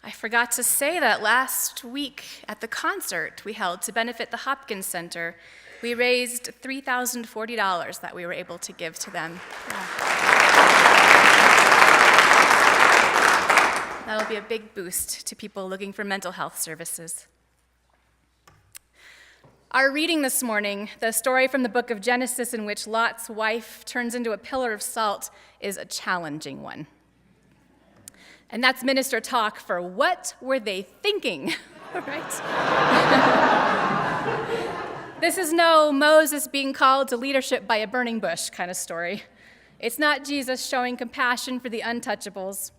I forgot to say that last week at the concert we held to benefit the Hopkins Center, we raised $3,040 that we were able to give to them. Yeah. That'll be a big boost to people looking for mental health services. Our reading this morning, the story from the book of Genesis in which Lot's wife turns into a pillar of salt, is a challenging one. And that's minister talk for what were they thinking, right? This is no Moses being called to leadership by a burning bush kind of story. It's not Jesus showing compassion for the untouchables.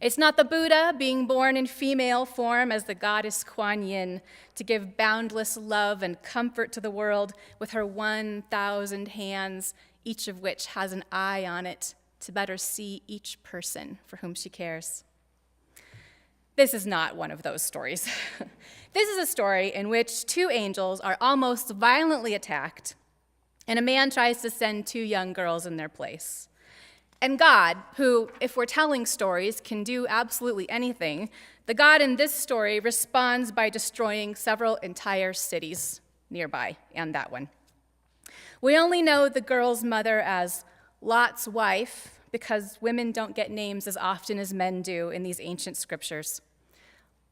It's not the Buddha being born in female form as the goddess Kuan Yin to give boundless love and comfort to the world with her 1,000 hands, each of which has an eye on it, to better see each person for whom she cares. This is not one of those stories. This is a story in which two angels are almost violently attacked, and a man tries to send two young girls in their place. And God, who, if we're telling stories, can do absolutely anything, the God in this story responds by destroying several entire cities nearby, and that one. We only know the girl's mother as Lot's wife, because women don't get names as often as men do in these ancient scriptures.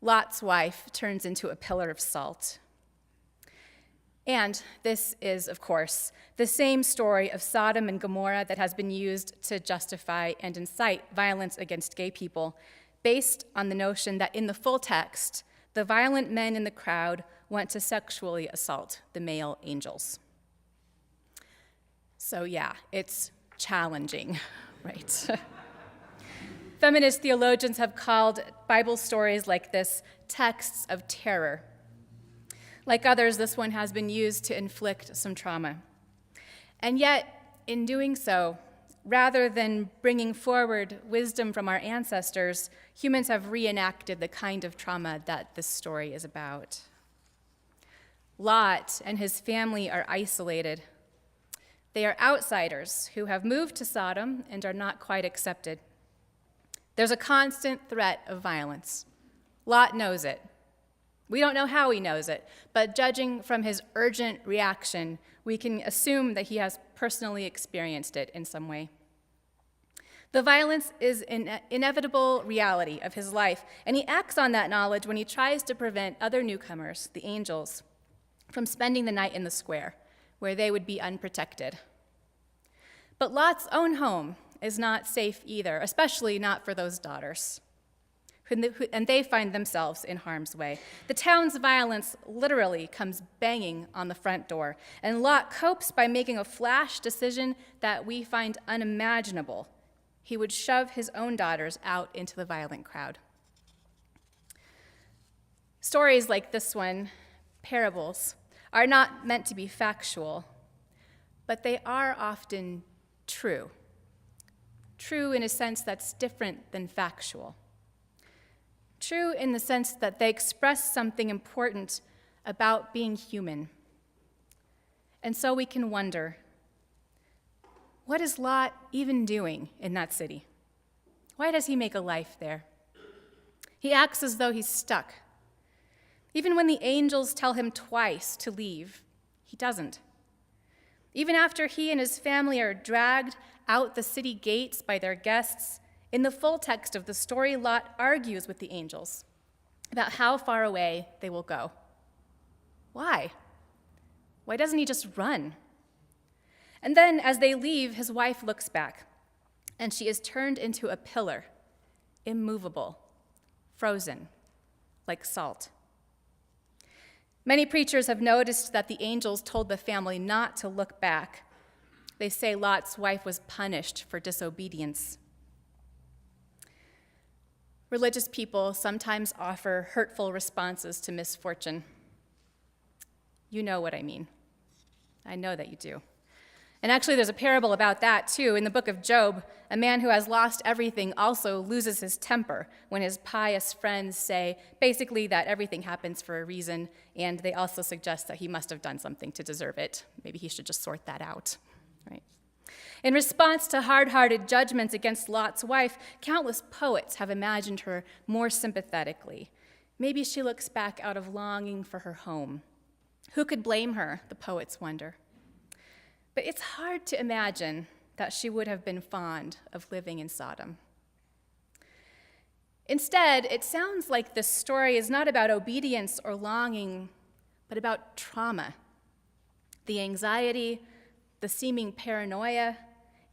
Lot's wife turns into a pillar of salt. And this is, of course, the same story of Sodom and Gomorrah that has been used to justify and incite violence against gay people, based on the notion that in the full text, the violent men in the crowd want to sexually assault the male angels. So yeah, it's challenging, right? Feminist theologians have called Bible stories like this texts of terror. Like others, this one has been used to inflict some trauma. And yet, in doing so, rather than bringing forward wisdom from our ancestors, humans have reenacted the kind of trauma that this story is about. Lot and his family are isolated. They are outsiders who have moved to Sodom and are not quite accepted. There's a constant threat of violence. Lot knows it. We don't know how he knows it, but judging from his urgent reaction, we can assume that he has personally experienced it in some way. The violence is an inevitable reality of his life, and he acts on that knowledge when he tries to prevent other newcomers, the angels, from spending the night in the square, where they would be unprotected. But Lot's own home is not safe either, especially not for those daughters. And they find themselves in harm's way. The town's violence literally comes banging on the front door, and Lot copes by making a flash decision that we find unimaginable. He would shove his own daughters out into the violent crowd. Stories like this one, parables, are not meant to be factual, but they are often true. True in a sense that's different than factual. True in the sense that they express something important about being human. And so we can wonder, what is Lot even doing in that city? Why does he make a life there? He acts as though he's stuck. Even when the angels tell him twice to leave, he doesn't. Even after he and his family are dragged out the city gates by their guests, in the full text of the story, Lot argues with the angels about how far away they will go. Why? Why doesn't he just run? And then, as they leave, his wife looks back, and she is turned into a pillar, immovable, frozen, like salt. Many preachers have noticed that the angels told the family not to look back. They say Lot's wife was punished for disobedience. Religious people sometimes offer hurtful responses to misfortune. You know what I mean. I know that you do. And actually, there's a parable about that, too. In the book of Job, a man who has lost everything also loses his temper when his pious friends say, basically, that everything happens for a reason, and they also suggest that he must have done something to deserve it. Maybe he should just sort that out, right? In response to hard-hearted judgments against Lot's wife, countless poets have imagined her more sympathetically. Maybe she looks back out of longing for her home. Who could blame her, the poets wonder. But it's hard to imagine that she would have been fond of living in Sodom. Instead, it sounds like this story is not about obedience or longing, but about trauma. The anxiety, the seeming paranoia,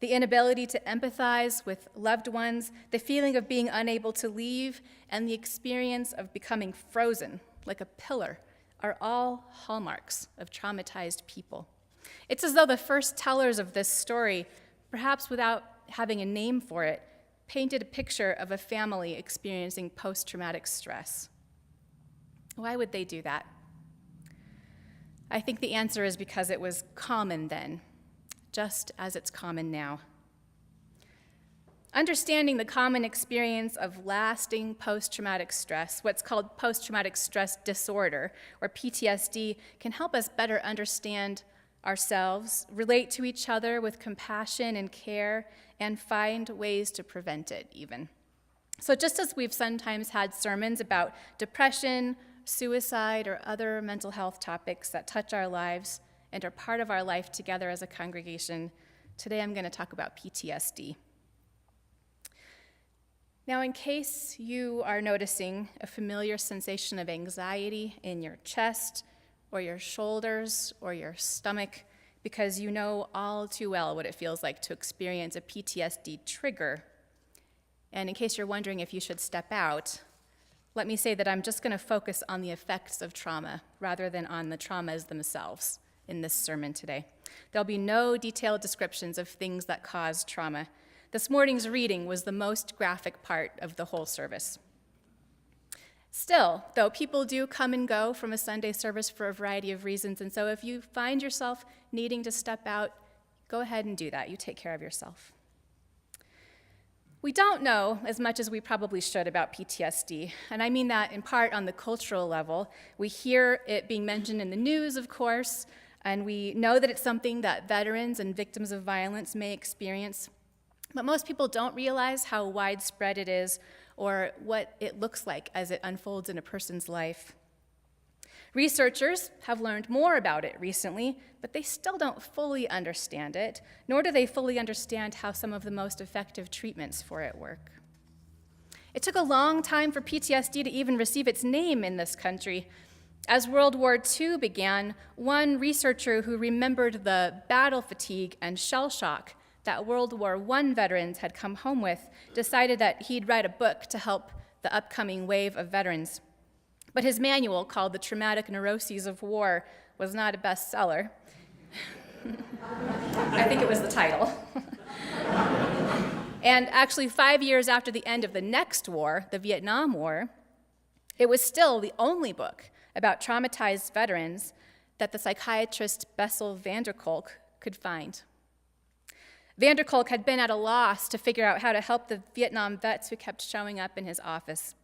the inability to empathize with loved ones, the feeling of being unable to leave, and the experience of becoming frozen like a pillar are all hallmarks of traumatized people. It's as though the first tellers of this story, perhaps without having a name for it, painted a picture of a family experiencing post-traumatic stress. Why would they do that? I think the answer is because it was common then, just as it's common now. Understanding the common experience of lasting post-traumatic stress, what's called post-traumatic stress disorder, or PTSD, can help us better understand ourselves, relate to each other with compassion and care, and find ways to prevent it even. So just as we've sometimes had sermons about depression, suicide, or other mental health topics that touch our lives and are part of our life together as a congregation, today I'm going to talk about PTSD. Now, in case you are noticing a familiar sensation of anxiety in your chest, or your shoulders, or your stomach, because you know all too well what it feels like to experience a PTSD trigger. And in case you're wondering if you should step out, let me say that I'm just going to focus on the effects of trauma rather than on the traumas themselves in this sermon today. There'll be no detailed descriptions of things that cause trauma. This morning's reading was the most graphic part of the whole service. Still, though, people do come and go from a Sunday service for a variety of reasons, and so if you find yourself needing to step out, go ahead and do that. You take care of yourself. We don't know as much as we probably should about PTSD, and I mean that in part on the cultural level. We hear it being mentioned in the news, of course, and we know that it's something that veterans and victims of violence may experience, but most people don't realize how widespread it is or what it looks like as it unfolds in a person's life. Researchers have learned more about it recently, but they still don't fully understand it, nor do they fully understand how some of the most effective treatments for it work. It took a long time for PTSD to even receive its name in this country. As World War II began, one researcher who remembered the battle fatigue and shell shock that World War I veterans had come home with decided that he'd write a book to help the upcoming wave of veterans. But his manual, called The Traumatic Neuroses of War, was not a bestseller. I think it was the title. And actually, 5 years after the end of the next war, the Vietnam War, it was still the only book about traumatized veterans that the psychiatrist Bessel van der Kolk could find. Van der Kolk had been at a loss to figure out how to help the Vietnam vets who kept showing up in his office.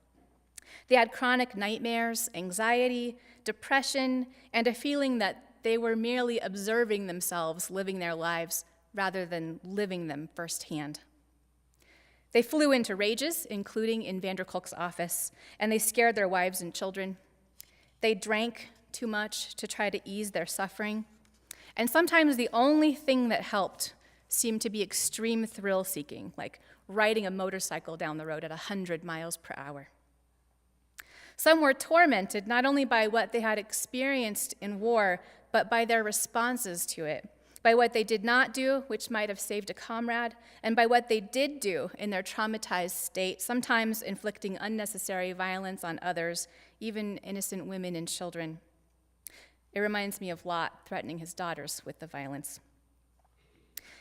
They had chronic nightmares, anxiety, depression, and a feeling that they were merely observing themselves living their lives rather than living them firsthand. They flew into rages, including in van der Kolk's office, and they scared their wives and children. They drank too much to try to ease their suffering, and sometimes the only thing that helped seemed to be extreme thrill-seeking, like riding a motorcycle down the road at 100 miles per hour. Some were tormented not only by what they had experienced in war, but by their responses to it, by what they did not do, which might have saved a comrade, and by what they did do in their traumatized state, sometimes inflicting unnecessary violence on others, even innocent women and children. It reminds me of Lot threatening his daughters with the violence.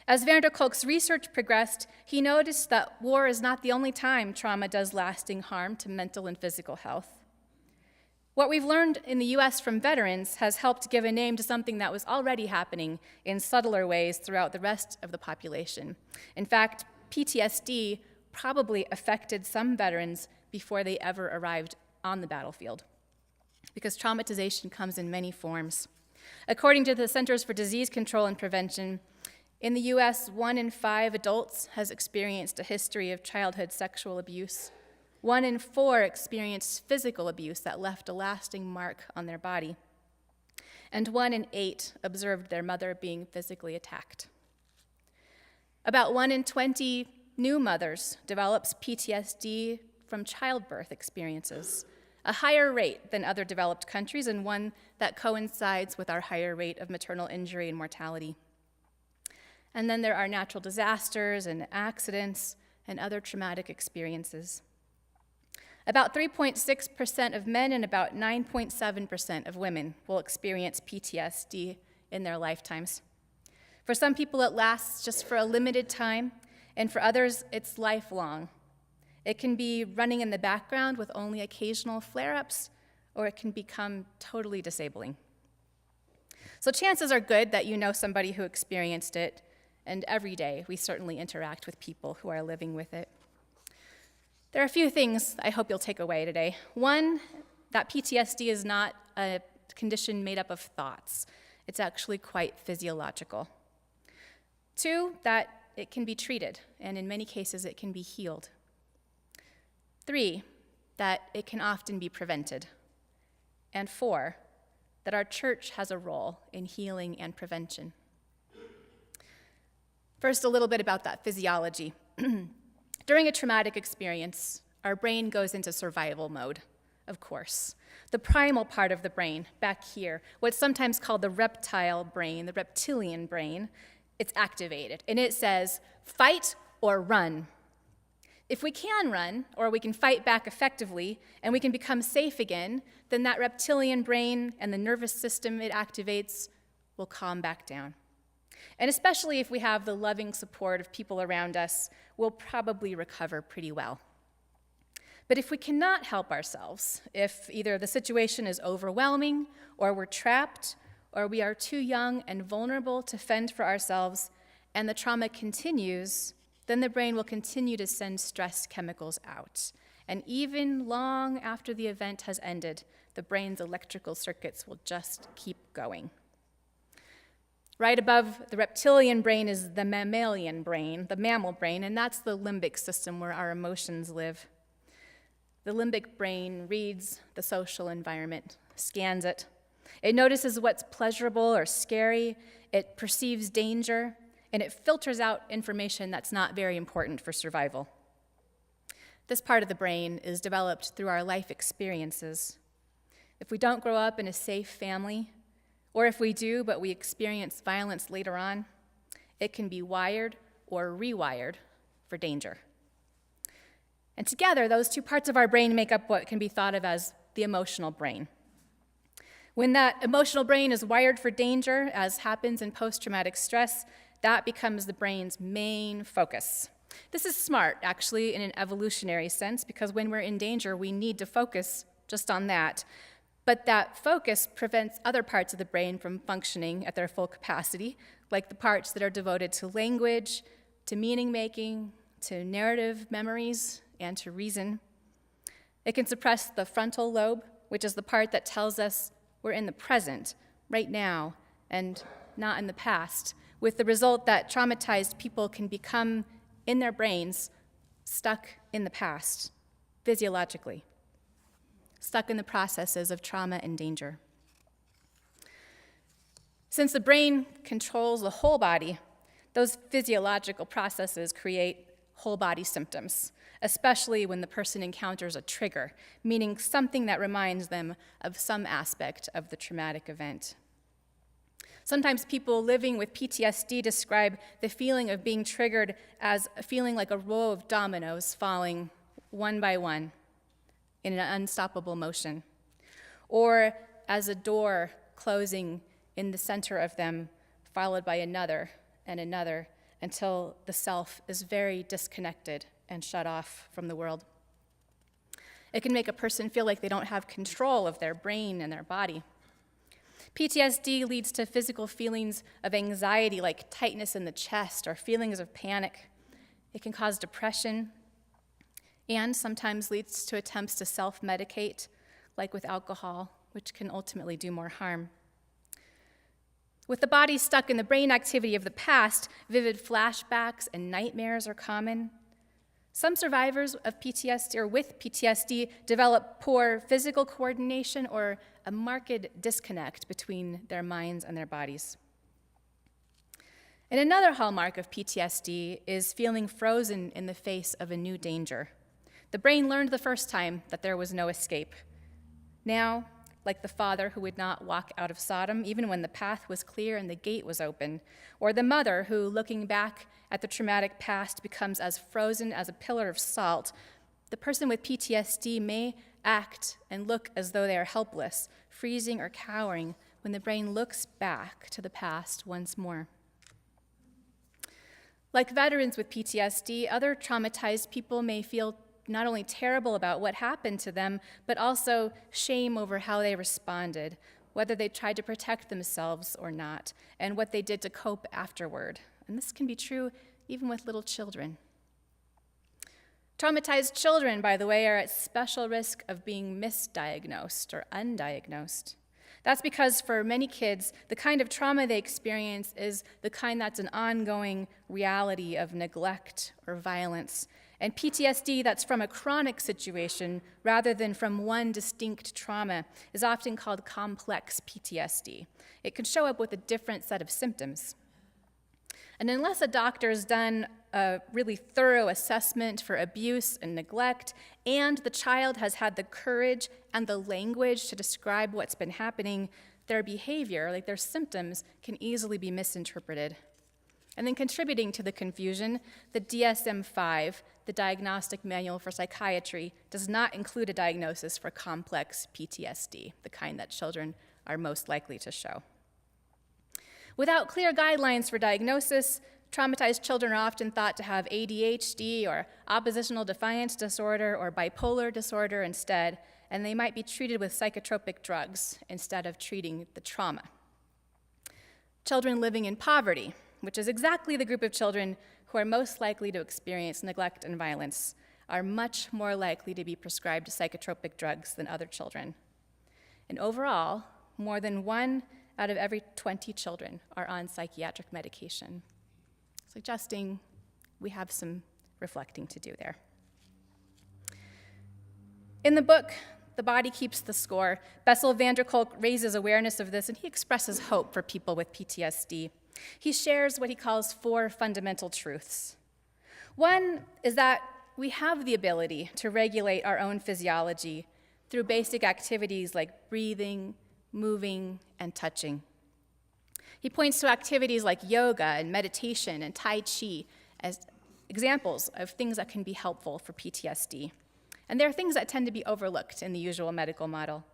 As van der Kolk's research progressed, he noticed that war is not the only time trauma does lasting harm to mental and physical health. What we've learned in the U.S. from veterans has helped give a name to something that was already happening in subtler ways throughout the rest of the population. In fact, PTSD probably affected some veterans before they ever arrived on the battlefield, because traumatization comes in many forms. According to the Centers for Disease Control and Prevention, In the US, 1 in 5 adults has experienced a history of childhood sexual abuse. 1 in 4 experienced physical abuse that left a lasting mark on their body. And 1 in 8 observed their mother being physically attacked. About 1 in 20 new mothers develops PTSD from childbirth experiences, a higher rate than other developed countries and one that coincides with our higher rate of maternal injury and mortality. And then there are natural disasters and accidents and other traumatic experiences. About 3.6% of men and about 9.7% of women will experience PTSD in their lifetimes. For some people, it lasts just for a limited time, and for others, it's lifelong. It can be running in the background with only occasional flare-ups, or it can become totally disabling. So chances are good that you know somebody who experienced it, and every day we certainly interact with people who are living with it. There are a few things I hope you'll take away today. One, that PTSD is not a condition made up of thoughts. It's actually quite physiological. 2, that it can be treated, and in many cases it can be healed. 3, that it can often be prevented. And 4, that our church has a role in healing and prevention. First, a little bit about that physiology. During a traumatic experience, our brain goes into survival mode, of course. The primal part of the brain, back here, what's sometimes called the reptile brain, the reptilian brain, it's activated, and it says, fight or run. If we can run, or we can fight back effectively, and we can become safe again, then that reptilian brain and the nervous system it activates will calm back down. And especially if we have the loving support of people around us, we'll probably recover pretty well. But if we cannot help ourselves, if either the situation is overwhelming, or we're trapped, or we are too young and vulnerable to fend for ourselves, and the trauma continues, then the brain will continue to send stress chemicals out. And even long after the event has ended, the brain's electrical circuits will just keep going. Right above the reptilian brain is the mammalian brain, the mammal brain, and that's the limbic system where our emotions live. The limbic brain reads the social environment, scans it. It notices what's pleasurable or scary, it perceives danger, and it filters out information that's not very important for survival. This part of the brain is developed through our life experiences. If we don't grow up in a safe family, or if we do, but we experience violence later on, it can be wired or rewired for danger. And together, those two parts of our brain make up what can be thought of as the emotional brain. When that emotional brain is wired for danger, as happens in post-traumatic stress, that becomes the brain's main focus. This is smart, actually, in an evolutionary sense, because when we're in danger, we need to focus just on that. But that focus prevents other parts of the brain from functioning at their full capacity, like the parts that are devoted to language, to meaning-making, to narrative memories, and to reason. It can suppress the frontal lobe, which is the part that tells us we're in the present, right now, and not in the past, with the result that traumatized people can become, in their brains, stuck in the past, physiologically, stuck in the processes of trauma and danger. Since the brain controls the whole body, those physiological processes create whole body symptoms, especially when the person encounters a trigger, meaning something that reminds them of some aspect of the traumatic event. Sometimes people living with PTSD describe the feeling of being triggered as a feeling like a row of dominoes falling one by one in an unstoppable motion, or as a door closing in the center of them, followed by another and another, until the self is very disconnected and shut off from the world. It can make a person feel like they don't have control of their brain and their body. PTSD leads to physical feelings of anxiety, like tightness in the chest, or feelings of panic. It can cause depression, and sometimes leads to attempts to self-medicate, like with alcohol, which can ultimately do more harm. With the body stuck in the brain activity of the past, vivid flashbacks and nightmares are common. Some survivors of PTSD or with PTSD develop poor physical coordination or a marked disconnect between their minds and their bodies. And another hallmark of PTSD is feeling frozen in the face of a new danger. The brain learned the first time that there was no escape. Now, like the father who would not walk out of Sodom even when the path was clear and the gate was open, or the mother who, looking back at the traumatic past, becomes as frozen as a pillar of salt, the person with PTSD may act and look as though they are helpless, freezing or cowering when the brain looks back to the past once more. Like veterans with PTSD, other traumatized people may feel not only terrible about what happened to them, but also shame over how they responded, whether they tried to protect themselves or not, and what they did to cope afterward. And this can be true even with little children. Traumatized children, by the way, are at special risk of being misdiagnosed or undiagnosed. That's because for many kids, the kind of trauma they experience is the kind that's an ongoing reality of neglect or violence. And PTSD that's from a chronic situation rather than from one distinct trauma is often called complex PTSD. It can show up with a different set of symptoms. And unless a doctor has done a really thorough assessment for abuse and neglect, and the child has had the courage and the language to describe what's been happening, their behavior, like their symptoms, can easily be misinterpreted. And then contributing to the confusion, the DSM-5, the Diagnostic Manual for Psychiatry, does not include a diagnosis for complex PTSD, the kind that children are most likely to show. Without clear guidelines for diagnosis, traumatized children are often thought to have ADHD or oppositional defiance disorder or bipolar disorder instead, and they might be treated with psychotropic drugs instead of treating the trauma. Children living in poverty, which is exactly the group of children who are most likely to experience neglect and violence, are much more likely to be prescribed psychotropic drugs than other children. And overall, more than 1 out of every 20 children are on psychiatric medication, suggesting we have some reflecting to do there. In the book, The Body Keeps the Score, Bessel van der Kolk raises awareness of this, and he expresses hope for people with PTSD. He shares what he calls 4 fundamental truths. One is that we have the ability to regulate our own physiology through basic activities like breathing, moving, and touching. He points to activities like yoga and meditation and Tai Chi as examples of things that can be helpful for PTSD. And they're things that tend to be overlooked in the usual medical model.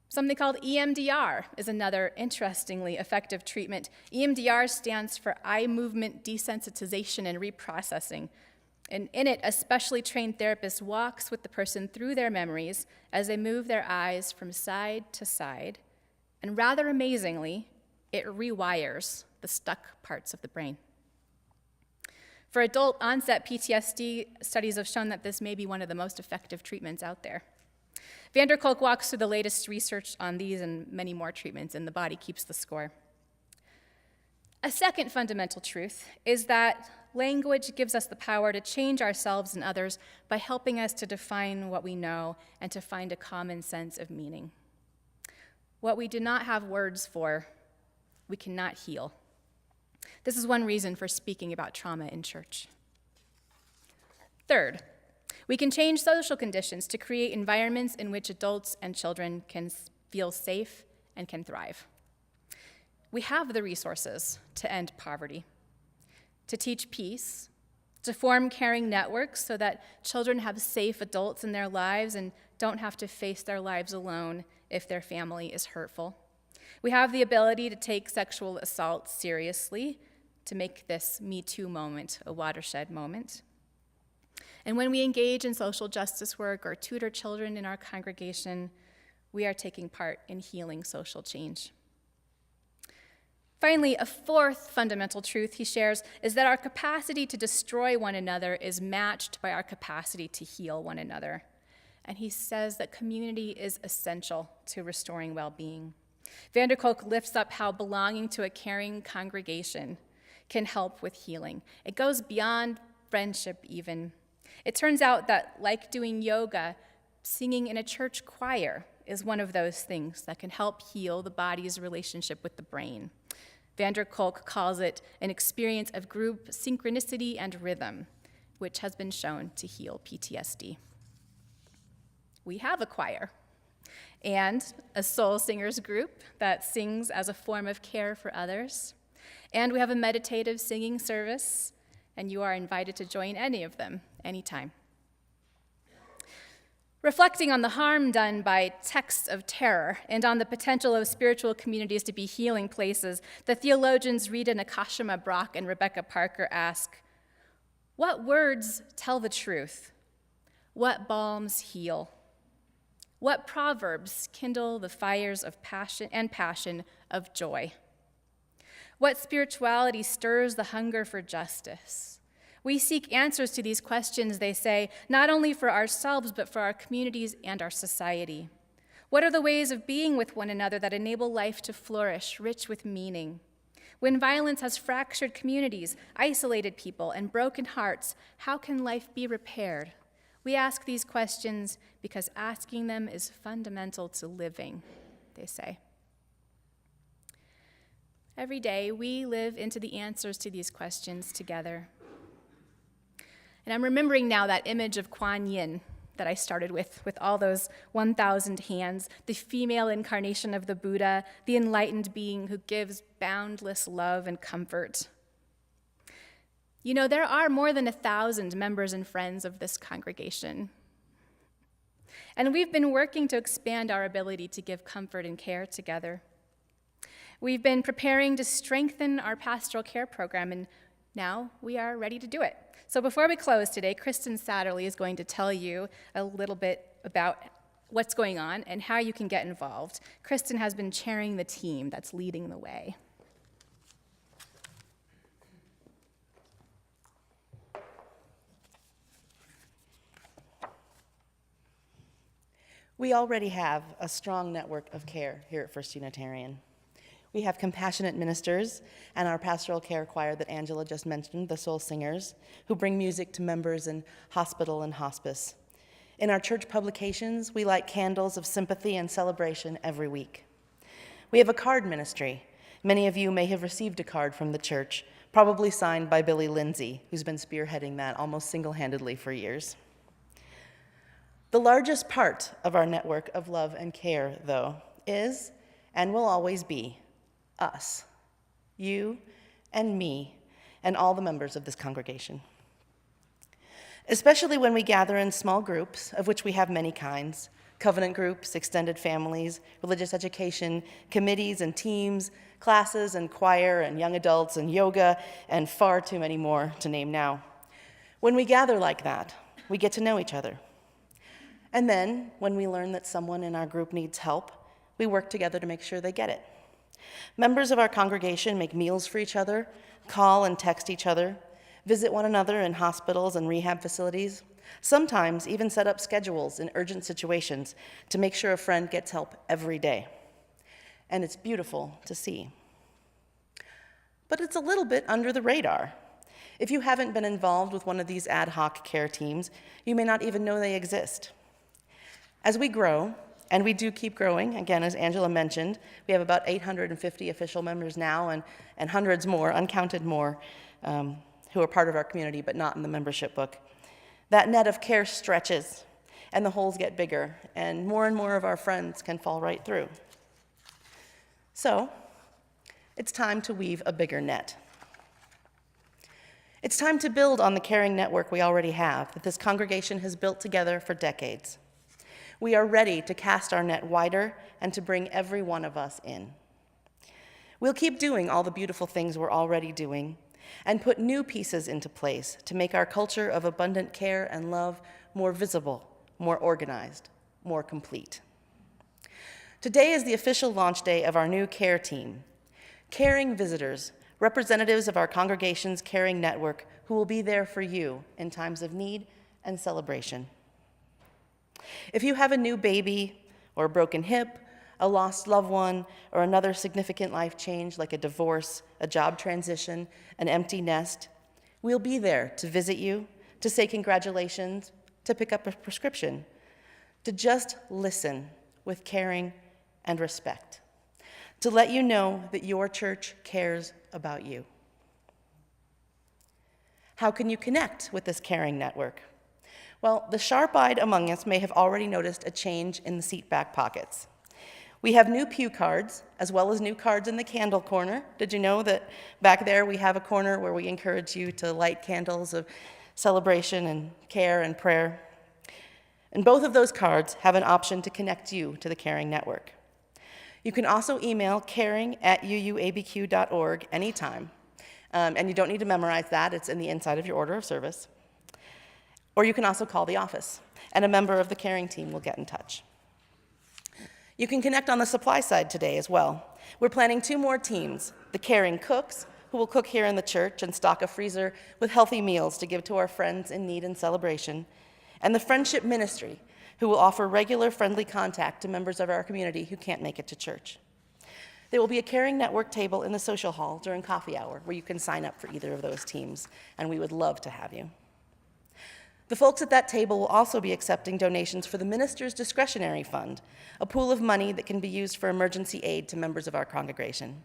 Something called EMDR is another interestingly effective treatment. EMDR stands for eye movement desensitization and reprocessing. And in it, a specially trained therapist walks with the person through their memories as they move their eyes from side to side. And rather amazingly, it rewires the stuck parts of the brain. For adult onset PTSD, studies have shown that this may be one of the most effective treatments out there. Van der Kolk walks through the latest research on these and many more treatments, and The Body Keeps the Score. A second fundamental truth is that language gives us the power to change ourselves and others by helping us to define what we know and to find a common sense of meaning. What we do not have words for, we cannot heal. This is one reason for speaking about trauma in church. Third, we can change social conditions to create environments in which adults and children can feel safe and can thrive. We have the resources to end poverty, to teach peace, to form caring networks so that children have safe adults in their lives and don't have to face their lives alone if their family is hurtful. We have the ability to take sexual assault seriously, to make this Me Too moment a watershed moment. And when we engage in social justice work or tutor children in our congregation, we are taking part in healing social change. Finally, a fourth fundamental truth he shares is that our capacity to destroy one another is matched by our capacity to heal one another. And he says that community is essential to restoring well-being. Van der Kolk lifts up how belonging to a caring congregation can help with healing. It goes beyond friendship even. It turns out that, like doing yoga, singing in a church choir is one of those things that can help heal the body's relationship with the brain. Van der Kolk calls it an experience of group synchronicity and rhythm, which has been shown to heal PTSD. We have a choir and a soul singers group that sings as a form of care for others. And we have a meditative singing service, and you are invited to join any of them anytime. Reflecting on the harm done by texts of terror and on the potential of spiritual communities to be healing places, the theologians Rita Nakashima Brock and Rebecca Parker ask, what words tell the truth? What balms heal? What proverbs kindle the fires of passion of joy? What spirituality stirs the hunger for justice? We seek answers to these questions, they say, not only for ourselves, but for our communities and our society. What are the ways of being with one another that enable life to flourish, rich with meaning? When violence has fractured communities, isolated people, and broken hearts, how can life be repaired? We ask these questions because asking them is fundamental to living, they say. Every day, we live into the answers to these questions together. And I'm remembering now that image of Kuan Yin that I started with all those 1,000 hands, the female incarnation of the Buddha, the enlightened being who gives boundless love and comfort. You know, there are more than 1,000 members and friends of this congregation. And we've been working to expand our ability to give comfort and care together. We've been preparing to strengthen our pastoral care program, and now we are ready to do it. So before we close today, Kristen Satterley is going to tell you a little bit about what's going on and how you can get involved. Kristen has been chairing the team that's leading the way. We already have a strong network of care here at First Unitarian. We have compassionate ministers and our pastoral care choir that Angela just mentioned, the Soul Singers, who bring music to members in hospital and hospice. In our church publications, we light candles of sympathy and celebration every week. We have a card ministry. Many of you may have received a card from the church, probably signed by Billy Lindsay, who's been spearheading that almost single-handedly for years. The largest part of our network of love and care, though, is and will always be us, you and me, and all the members of this congregation. Especially when we gather in small groups, of which we have many kinds, covenant groups, extended families, religious education, committees and teams, classes and choir and young adults and yoga, and far too many more to name now. When we gather like that, we get to know each other. And then, when we learn that someone in our group needs help, we work together to make sure they get it. Members of our congregation make meals for each other, call and text each other, visit one another in hospitals and rehab facilities, sometimes even set up schedules in urgent situations to make sure a friend gets help every day. And it's beautiful to see. But it's a little bit under the radar. If you haven't been involved with one of these ad hoc care teams, you may not even know they exist. As we grow, and we do keep growing, again, as Angela mentioned, we have about 850 official members now and hundreds more, uncounted more, who are part of our community but not in the membership book. That net of care stretches, and the holes get bigger, and more of our friends can fall right through. So, it's time to weave a bigger net. It's time to build on the caring network we already have, that this congregation has built together for decades. We are ready to cast our net wider and to bring every one of us in. We'll keep doing all the beautiful things we're already doing and put new pieces into place to make our culture of abundant care and love more visible, more organized, more complete. Today is the official launch day of our new care team, caring visitors, representatives of our congregation's caring network who will be there for you in times of need and celebration. If you have a new baby or a broken hip, a lost loved one, or another significant life change like a divorce, a job transition, an empty nest, we'll be there to visit you, to say congratulations, to pick up a prescription, to just listen with caring and respect, to let you know that your church cares about you. How can you connect with this caring network? Well, the sharp-eyed among us may have already noticed a change in the seat back pockets. We have new pew cards, as well as new cards in the candle corner. Did you know that back there we have a corner where we encourage you to light candles of celebration and care and prayer? And both of those cards have an option to connect you to the Caring Network. You can also email caring@uuabq.org anytime. And you don't need to memorize that. It's in the inside of your order of service. Or you can also call the office, and a member of the caring team will get in touch. You can connect on the supply side today as well. We're planning 2 more teams: the caring cooks, who will cook here in the church and stock a freezer with healthy meals to give to our friends in need and celebration, and the friendship ministry, who will offer regular friendly contact to members of our community who can't make it to church. There will be a Caring Network table in the social hall during coffee hour where you can sign up for either of those teams, and we would love to have you. The folks at that table will also be accepting donations for the Minister's Discretionary Fund, a pool of money that can be used for emergency aid to members of our congregation.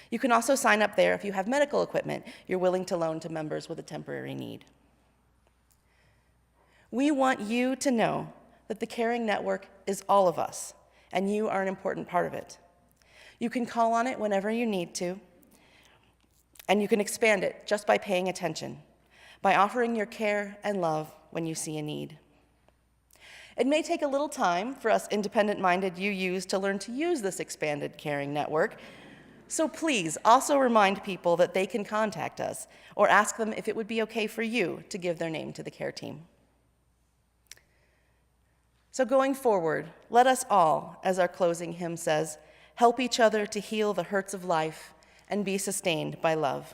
You can also sign up there if you have medical equipment you're willing to loan to members with a temporary need. We want you to know that the Caring Network is all of us, and you are an important part of it. You can call on it whenever you need to, and you can expand it just by paying attention, by offering your care and love when you see a need. It may take a little time for us independent-minded UUs to learn to use this expanded Caring Network, so please also remind people that they can contact us or ask them if it would be okay for you to give their name to the care team. So going forward, let us all, as our closing hymn says, help each other to heal the hurts of life and be sustained by love.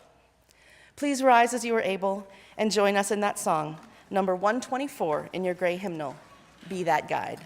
Please rise as you are able and join us in that song, number 124 in your gray hymnal, Be That Guide.